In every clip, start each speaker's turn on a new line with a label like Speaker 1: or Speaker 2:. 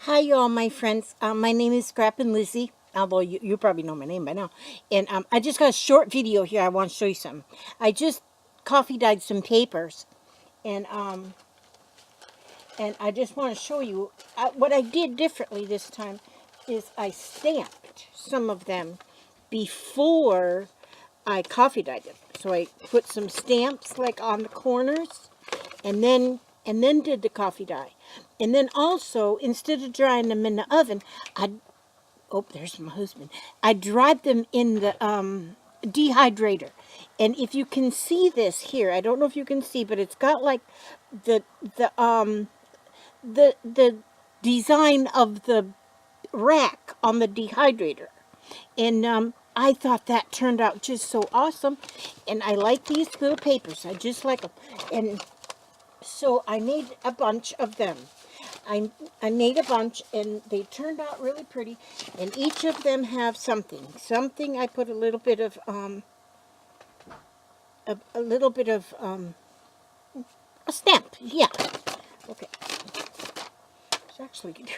Speaker 1: Hi, y'all, my friends. My name is Scrappin' Lizzie, although you probably know my name by now. And I just got a short video here. I want to show you something. I just coffee dyed some papers, and I just want to show you what I did differently this time. Is I stamped some of them before I coffee dyed them. So I put some stamps like on the corners, and then did the coffee dye. And then also, instead of drying them in the oven, I oh, there's my husband. I dried them in the dehydrator. And if you can see this here, I don't know if you can see, but it's got like the the um the design of the rack on the dehydrator. And I thought that turned out just so awesome. And I like these little papers. I just like them. And so I made a bunch of them. I made a bunch, and they turned out really pretty. And each of them have something. Something I put a little bit of a stamp. Yeah. Okay.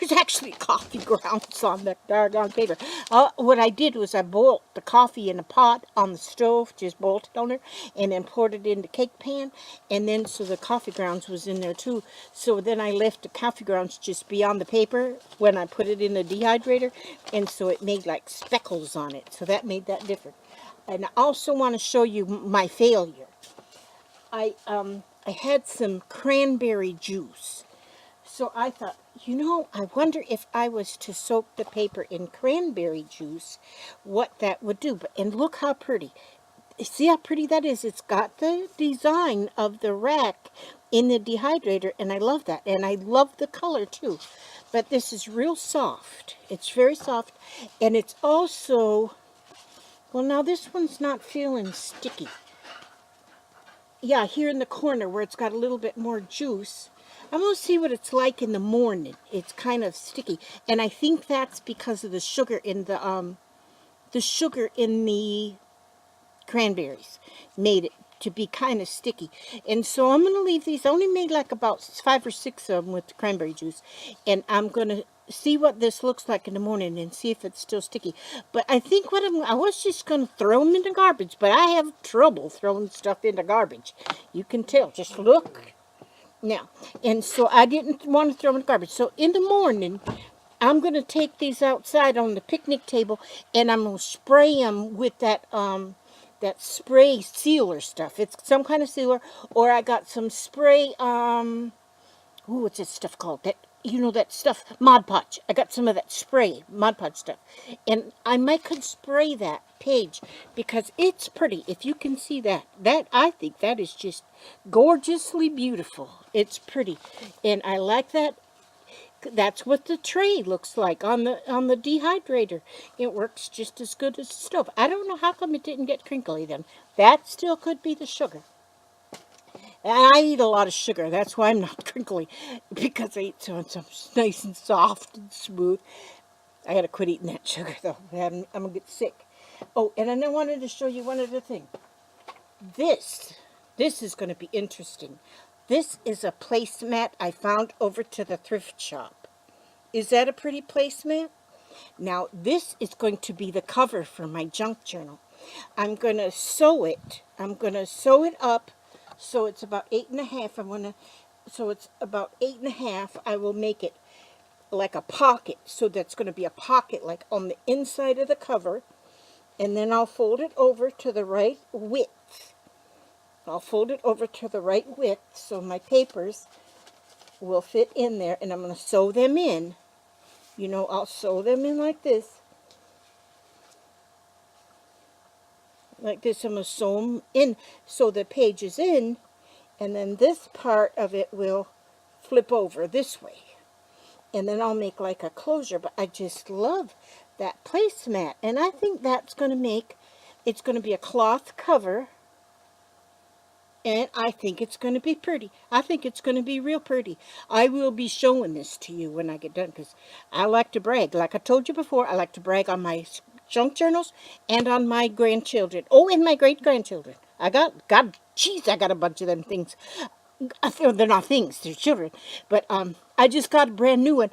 Speaker 1: There's actually coffee grounds on that doggone paper. What I did was I boiled the coffee in a pot on the stove, just boiled it on there, and then poured it in the cake pan, and then so the coffee grounds was in there too. So then I left the coffee grounds just beyond the paper when I put it in the dehydrator, and so it made like speckles on it. So that made that different. And I also want to show you my failure. I had some cranberry juice. So I thought, I wonder if I was to soak the paper in cranberry juice, what that would do. And look how pretty. See how pretty that is? It's got the design of the rack in the dehydrator, and I love that. And I love the color, too. But this is real soft. It's very soft. And it's also, well, now this one's not feeling sticky. Yeah, here in the corner where it's got a little bit more juice. I'm going to see what it's like in the morning. It's kind of sticky, and I think that's because of the sugar in the cranberries made it to be kind of sticky. And so I'm going to leave these. I only made like about 5 or 6 of them with the cranberry juice, and I'm going to see what this looks like in the morning and see if it's still sticky. But I think I was just going to throw them in the garbage, but I have trouble throwing stuff in the garbage. You can tell. Just look. Now, and so I didn't want to throw them in the garbage. So in the morning, I'm going to take these outside on the picnic table, and I'm going to spray them with that spray sealer stuff. It's some kind of sealer, or I got some spray, what's that stuff called? That stuff, Mod Podge. I got some of that spray, Mod Podge stuff. And I might could spray that page because it's pretty. If you can see that, I think that is just gorgeously beautiful. It's pretty. And I like that. That's what the tray looks like on the dehydrator. It works just as good as the stove. I don't know how come it didn't get crinkly then. That still could be the sugar. I eat a lot of sugar. That's why I'm not crinkly, because I eat so nice and soft and smooth. I got to quit eating that sugar, though. I'm going to get sick. Oh, and then I wanted to show you one other thing. This is going to be interesting. This is a placemat I found over to the thrift shop. Is that a pretty placemat? Now, this is going to be the cover for my junk journal. I'm going to sew it. I'm going to sew it up so it's about 8.5. So it's about 8.5. I will make it like a pocket. So that's going to be a pocket like on the inside of the cover. And then I'll fold it over to the right width. I'll fold it over to the right width so my papers will fit in there. And I'm going to sew them in. I'll sew them in like this. Like this, I'm going to sew them in so the page is in, and then this part of it will flip over this way. And then I'll make like a closure, but I just love that placemat. And I think that's going to it's going to be a cloth cover, and I think it's going to be pretty. I think it's going to be real pretty. I will be showing this to you when I get done, because I like to brag. Like I told you before, I like to brag on my junk journals and on my grandchildren. Oh, and my great-grandchildren. I got a bunch of them things. they're not things, they're children. But I just got a brand new one.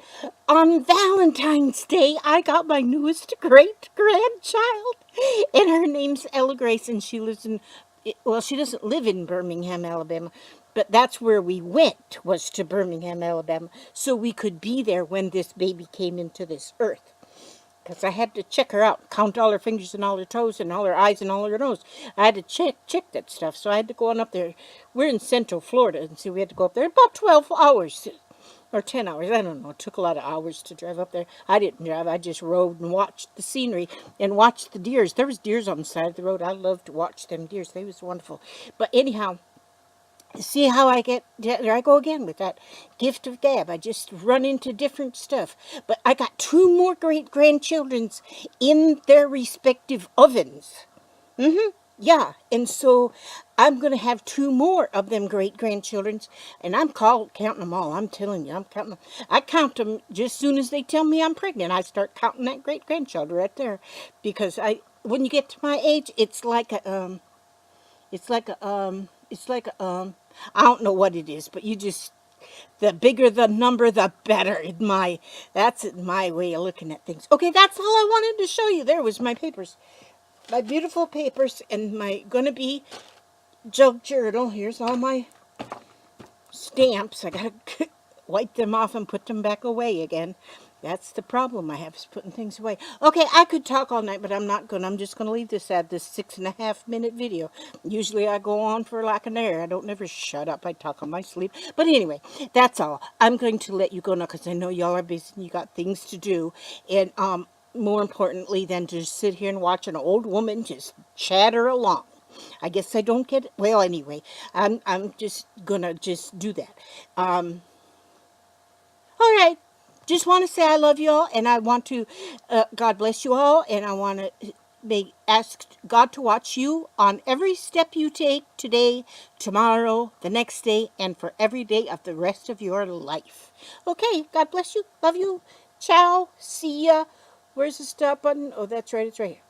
Speaker 1: On Valentine's Day, I got my newest great grandchild. And her name's Ella Grace, and she lives in, well, she doesn't live in Birmingham, Alabama. But that's where we went, was to Birmingham, Alabama, so we could be there when this baby came into this earth. Because I had to check her out, count all her fingers and all her toes and all her eyes and all her nose. I had to check that stuff, so I had to go on up there. We're in Central Florida, and so we had to go up there about 12 hours or 10 hours. I don't know. It took a lot of hours to drive up there. I didn't drive. I just rode and watched the scenery and watched the deers. There was deers on the side of the road. I loved to watch them deers. They was wonderful. But anyhow, see how I get, there I go again with that gift of gab. I just run into different stuff. But I got two more great grandchildren's in their respective ovens. Yeah, and so I'm going to have two more of them great grandchildren's, and I'm counting them all. I'm telling you, I'm counting them. I count them just as soon as they tell me I'm pregnant. I start counting that great grandchild right there, because when you get to my age, it's like a I don't know what it is, but you just, the bigger the number, the better. That's my way of looking at things. Okay, that's all I wanted to show you. There was my papers, my beautiful papers, and my gonna be jug journal. Here's all my stamps. I gotta wipe them off and put them back away again. That's the problem I have, is putting things away. Okay, I could talk all night, but I'm not going to. I'm just going to leave this at this 6.5 minute video. Usually I go on for like an hour. I don't never shut up. I talk on my sleep. But anyway, that's all. I'm going to let you go now because I know y'all are busy and you got things to do. And more importantly than to sit here and watch an old woman just chatter along. I guess I don't get it. Well, anyway, I'm just going to just do that. All right. Just want to say I love you all, and I want to, God bless you all, and I want to ask God to watch you on every step you take today, tomorrow, the next day, and for every day of the rest of your life. Okay, God bless you. Love you. Ciao. See ya. Where's the stop button? Oh, that's right. It's right here.